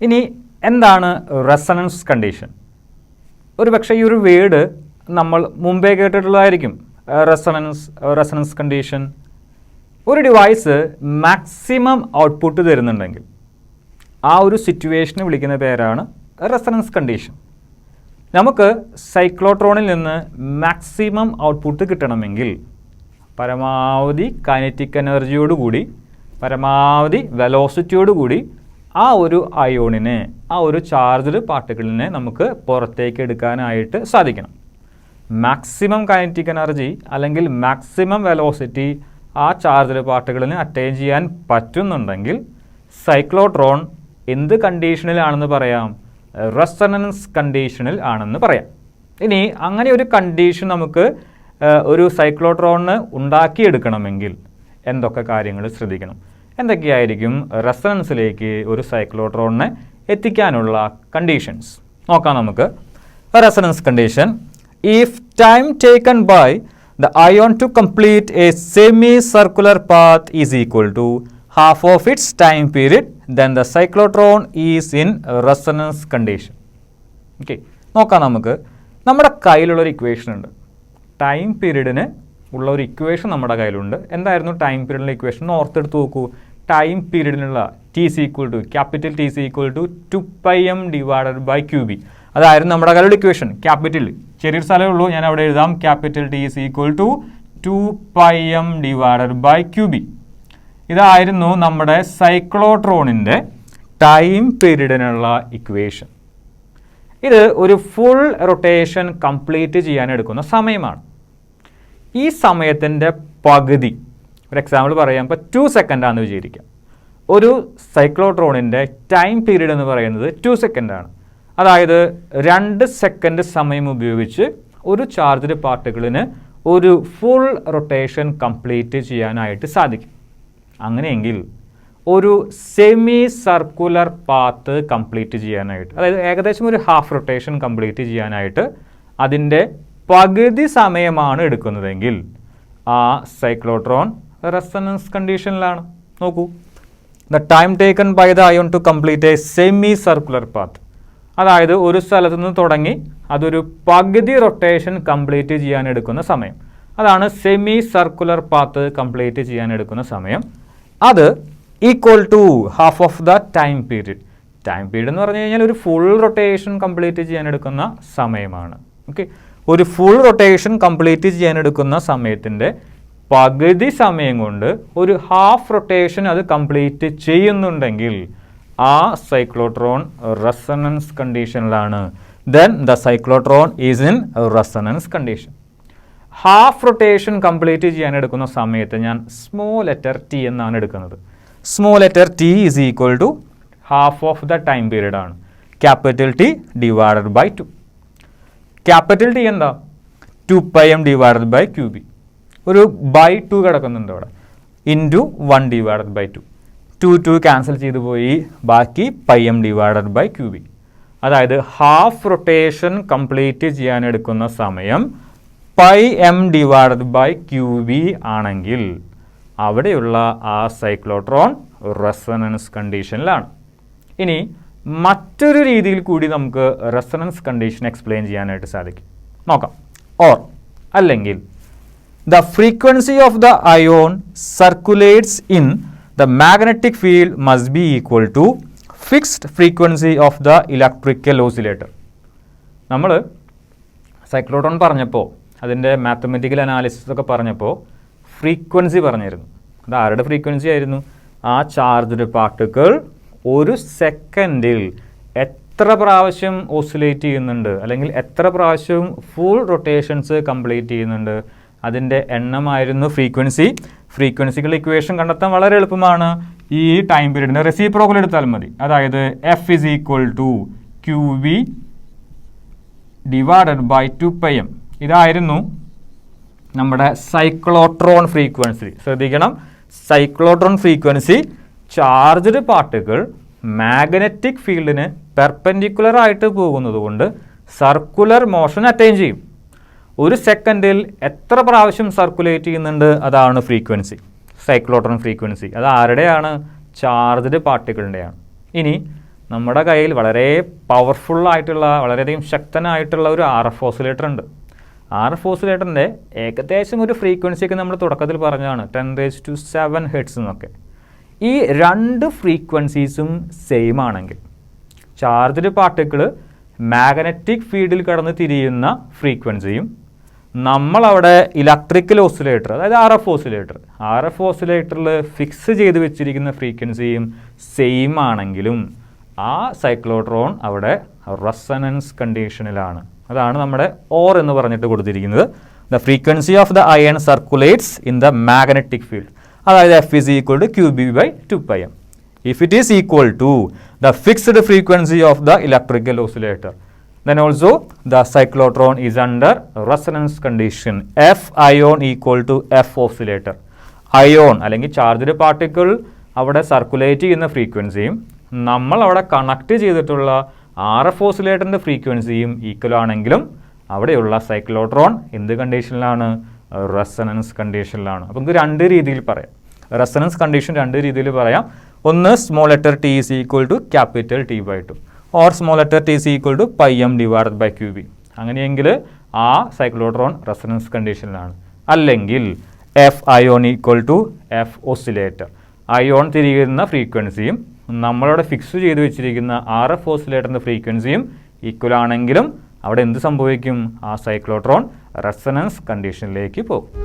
ഇനി എന്താണ് resonance condition? ഒരു പക്ഷേ ഈ ഒരു വേർഡ് നമ്മൾ മുമ്പേ കേട്ടിട്ടുള്ളതായിരിക്കും. Resonance condition. ഒരു ഡിവൈസ് മാക്സിമം ഔട്ട്പുട്ട് തരുന്നുണ്ടെങ്കിൽ ആ ഒരു സിറ്റുവേഷനെ വിളിക്കുന്ന പേരാണ് റെസണൻസ് കണ്ടീഷൻ. നമുക്ക് സൈക്ലോട്രോണിൽ നിന്ന് മാക്സിമം ഔട്ട്പുട്ട് കിട്ടണമെങ്കിൽ പരമാവധി കൈനറ്റിക് എനർജിയോടുകൂടി പരമാവധി വെലോസിറ്റിയോടുകൂടി ആ ഒരു അയോണിനെ, ആ ഒരു ചാർജ്ഡ് പാർട്ടിക്കിളിനെ നമുക്ക് പുറത്തേക്ക് എടുക്കാനായിട്ട് സാധിക്കണം. മാക്സിമം കൈനറ്റിക് എനർജി അല്ലെങ്കിൽ മാക്സിമം വെലോസിറ്റി ആ ചാർജ്ഡ് പാർട്ടിക്കിളിന് അറ്റൈൻ ചെയ്യാൻ പറ്റുന്നുണ്ടെങ്കിൽ സൈക്ലോട്രോൺ എന്ത് കണ്ടീഷനിലാണെന്ന് പറയാം? റെസണൻസ് കണ്ടീഷനിൽ ആണെന്ന് പറയാം. ഇനി അങ്ങനെ ഒരു കണ്ടീഷൻ നമുക്ക് ഒരു സൈക്ലോട്രോണിന് ഉണ്ടാക്കിയെടുക്കണമെങ്കിൽ എന്തൊക്കെ കാര്യങ്ങൾ ശ്രദ്ധിക്കണം? എന്തൊക്കെയായിരിക്കും റെസണൻസിലേക്ക് ഒരു സൈക്ലോട്രോണിനെ എത്തിക്കാനുള്ള കണ്ടീഷൻസ്? നോക്കാം നമുക്ക്. Resonance condition: if time taken by the ion to complete a semi-circular path is equal to half of its time period, then the cyclotron is in resonance condition. Okay, നോക്കാം നമുക്ക്. നമ്മുടെ കയ്യിലുള്ളൊരു ഇക്വേഷൻ ഉണ്ട്. Time പീരീഡിന് ഉള്ള ഒരു equation നമ്മുടെ കയ്യിലുണ്ട്. എന്തായിരുന്നു time പീരീഡിലെ equation? ഓർത്തെടുത്ത് നോക്കൂ. ടൈം പീരീഡിനുള്ള T C equal to capital T C equal to 2πm divided by QB. അതായിരുന്നു നമ്മുടെ കയ്യിലുള്ള ഇക്വേഷൻ. ക്യാപിറ്റൽ ചെറിയൊരു സ്ഥലമേ ഉള്ളൂ, ഞാൻ അവിടെ എഴുതാം. Capital T is equal to 2πm divided by QB. ഇതായിരുന്നു നമ്മുടെ സൈക്ലോട്രോണിൻ്റെ ടൈം പീരീഡിനുള്ള ഇക്വേഷൻ. ഇത് ഒരു ഫുൾ റൊട്ടേഷൻ കംപ്ലീറ്റ് ചെയ്യാൻ എടുക്കുന്ന സമയമാണ്. ഈ സമയത്തിൻ്റെ പകുതി, ഒരു എക്സാമ്പിൾ പറയാം, ഇപ്പോൾ 2 സെക്കൻഡാണെന്ന് വിചാരിക്കാം. ഒരു സൈക്ലോട്രോണിൻ്റെ ടൈം പീരീഡ് എന്ന് പറയുന്നത് 2 സെക്കൻഡാണ്. അതായത് 2 സെക്കൻഡ് സമയം ഉപയോഗിച്ച് ഒരു ചാർജ്ഡ് പാർട്ടിക്കിളിന് ഒരു ഫുൾ റൊട്ടേഷൻ കംപ്ലീറ്റ് ചെയ്യാനായിട്ട് സാധിക്കും. അങ്ങനെയെങ്കിൽ ഒരു സെമി സർക്കുലർ പാത്ത് കംപ്ലീറ്റ് ചെയ്യാനായിട്ട്, അതായത് ഏകദേശം ഒരു ഹാഫ് റൊട്ടേഷൻ കംപ്ലീറ്റ് ചെയ്യാനായിട്ട് അതിൻ്റെ പകുതി സമയമാണ് എടുക്കുന്നതെങ്കിൽ ആ സൈക്ലോട്രോൺ റെസണൻസ് കണ്ടീഷനിലാണ്. നോക്കൂ, the time taken by the ion to complete a semi circular path, അതായത് ഒരു സ്ഥലത്തു നിന്ന് തുടങ്ങി അതൊരു പകുതി റൊട്ടേഷൻ കംപ്ലീറ്റ് ചെയ്യാൻ എടുക്കുന്ന സമയം, അതാണ് സെമി സർക്കുലർ പാത്ത് കംപ്ലീറ്റ് ചെയ്യാൻ എടുക്കുന്ന സമയം. അത് equal to half of the time period. Time period എന്ന് പറഞ്ഞു കഴിഞ്ഞാൽ ഒരു ഫുൾ റൊട്ടേഷൻ കംപ്ലീറ്റ് ചെയ്യാൻ എടുക്കുന്ന സമയമാണ്. ഓക്കെ, ഒരു ഫുൾ റൊട്ടേഷൻ കംപ്ലീറ്റ് ചെയ്യാൻ എടുക്കുന്ന സമയത്തിൻ്റെ പകുതി സമയം കൊണ്ട് ഒരു ഹാഫ് റൊട്ടേഷൻ അത് കംപ്ലീറ്റ് ചെയ്യുന്നുണ്ടെങ്കിൽ ആ സൈക്ലോട്രോൺ റെസണൻസ് കണ്ടീഷനിലാണ്. Then the cyclotron is in resonance condition. Half rotation complete ചെയ്യാൻ എടുക്കുന്ന സമയത്ത് ഞാൻ സ്മോൾ ലെറ്റർ ടി എന്നാണ് എടുക്കുന്നത്. Small letter T is equal to half of the time period ആണ്. Capital T divided by 2. Capital T എന്താ? 2πm divided by QB. ഒരു by 2 കിടക്കുന്നുണ്ട് അവിടെ. Into 1 divided by 2. 2 ക്യാൻസൽ ചെയ്തു പോയി, ബാക്കി πm ഡിവൈഡഡ് ബൈ QB. അതായത് ഹാഫ് റൊട്ടേഷൻ കംപ്ലീറ്റ് ചെയ്യാൻ എടുക്കുന്ന സമയം πm ഡിവൈഡഡ് ബൈ QB ആണെങ്കിൽ അവിടെയുള്ള ആ സൈക്ലോട്രോൺ റെസണൻസ് കണ്ടീഷനിലാണ്. ഇനി മറ്റൊരു രീതിയിൽ കൂടി നമുക്ക് റെസണൻസ് കണ്ടീഷൻ എക്സ്പ്ലെയിൻ ചെയ്യാനായിട്ട് സാധിക്കും. നോക്കാം. ഓർ അല്ലെങ്കിൽ the frequency of the ion circulates in the magnetic field must be equal to fixed frequency of the electrical oscillator. നമ്മൾ സൈക്ലോട്രോൺ പറഞ്ഞപ്പോൾ അതിൻ്റെ മാത്തമെറ്റിക്കൽ അനാലിസിസ് ഒക്കെ പറഞ്ഞപ്പോൾ ഫ്രീക്വൻസി പറഞ്ഞിരുന്നു. അത് ആരുടെ ഫ്രീക്വൻസി ആയിരുന്നു? ആ ചാർജ്ഡ് പാർട്ടിക്കിൾ ഒരു സെക്കൻഡിൽ എത്ര പ്രാവശ്യം ഓസിലേറ്റ് ചെയ്യുന്നുണ്ട്, അല്ലെങ്കിൽ എത്ര പ്രാവശ്യം ഫുൾ റൊട്ടേഷൻസ് കംപ്ലീറ്റ് ചെയ്യുന്നുണ്ട്, അതിൻ്റെ എണ്ണമായിരുന്നു ഫ്രീക്വൻസി. ഫ്രീക്വൻസികൾ ഇക്വേഷൻ കണ്ടെത്താൻ വളരെ എളുപ്പമാണ്. ഈ ടൈം പീരീഡിന് റെസിപ്രോക്കൽ എടുത്താൽ മതി. അതായത് F is equal to QB divided by 2πm. ഇതായിരുന്നു നമ്മുടെ സൈക്ലോട്രോൺ ഫ്രീക്വൻസി. ശ്രദ്ധിക്കണം, cyclotron frequency charged particle magnetic ഫീൽഡിന് പെർപെൻഡിക്കുലർ ആയിട്ട് പോകുന്നത് കൊണ്ട് സർക്കുലർ മോഷൻ അറ്റൈൻ ചെയ്യും. ഒരു സെക്കൻഡിൽ എത്ര പ്രാവശ്യം സർക്കുലേറ്റ് ചെയ്യുന്നുണ്ട്, അതാണ് ഫ്രീക്വൻസി, സൈക്ലോട്രോൺ ഫ്രീക്വൻസി. അത് ആരുടെയാണ്? ചാർജ്ഡ് പാർട്ടിക്കിളിൻ്റെയാണ്. ഇനി നമ്മുടെ കയ്യിൽ വളരെ പവർഫുള്ളായിട്ടുള്ള വളരെയധികം ശക്തനായിട്ടുള്ള ഒരു RF ഓസിലേറ്റർ ഉണ്ട്. RF ഓസിലേറ്ററിൻ്റെ ഏകദേശം ഒരു ഫ്രീക്വൻസിയൊക്കെ നമ്മൾ തുടക്കത്തിൽ പറഞ്ഞതാണ് 10⁻⁷ ഹെർട്സ് എന്നൊക്കെ. ഈ രണ്ട് ഫ്രീക്വൻസീസും സെയിം ആണെങ്കിൽ ചാർജ്ഡ് പാർട്ടിക്കിൾ മാഗ്നറ്റിക് ഫീൽഡിൽ കടന്ന് തിരിയുന്ന ഫ്രീക്വൻസിയും നമ്മളവിടെ ഇലക്ട്രിക്കൽ ഓസിലേറ്റർ അതായത് RF ഓസിലേറ്ററിൽ ഫിക്സ് ചെയ്ത് വെച്ചിരിക്കുന്ന ഫ്രീക്വൻസിയും സെയിം ആണെങ്കിലും ആ സൈക്ലോട്രോൺ അവിടെ റെസൊണൻസ് കണ്ടീഷനിലാണ്. അതാണ് നമ്മുടെ ഓർ എന്ന് പറഞ്ഞിട്ട് കൊടുത്തിരിക്കുന്നത്. The frequency of the iron circulates in the magnetic field. അതായത് F is equal to QB/2πm. If it is equal to the fixed frequency of the electrical oscillator, then also the cyclotron is under resonance condition. F ion equal to F oscillator. Ion അല്ലെങ്കിൽ charged particle അവിടെ circulate ചെയ്യുന്ന ഫ്രീക്വൻസിയും നമ്മൾ അവിടെ connect ചെയ്തിട്ടുള്ള RF ഓസിലേറ്ററിൻ്റെ ഫ്രീക്വൻസിയും equal ആണെങ്കിലും അവിടെയുള്ള സൈക്ലോട്രോൺ എന്ത് കണ്ടീഷനിലാണ്? റെസൊണൻസ് കണ്ടീഷനിലാണ്. അപ്പം ഇത് രണ്ട് രീതിയിൽ പറയാം. റെസൊണൻസ് കണ്ടീഷൻ രണ്ട് രീതിയിൽ പറയാം. ഒന്ന് small letter t is equal to capital T/2 or small letter t is equal to πm/QB. അങ്ങനെയെങ്കിൽ ആ സൈക്ലോട്രോൺ റെസൊണൻസ് കണ്ടീഷനിലാണ്. അല്ലെങ്കിൽ F ion equal to F oscillator. Ion തിരിയുന്ന ഫ്രീക്വൻസിയും നമ്മളവിടെ ഫിക്സ് ചെയ്ത് വെച്ചിരിക്കുന്ന RF ഓസിലേറ്ററിൻ്റെ ഫ്രീക്വൻസിയും ഈക്വൽ ആണെങ്കിലും അവിടെ എന്ത് സംഭവിക്കും? ആ സൈക്ലോട്രോൺ റെസൊണൻസ് കണ്ടീഷനിലേക്ക് പോകും.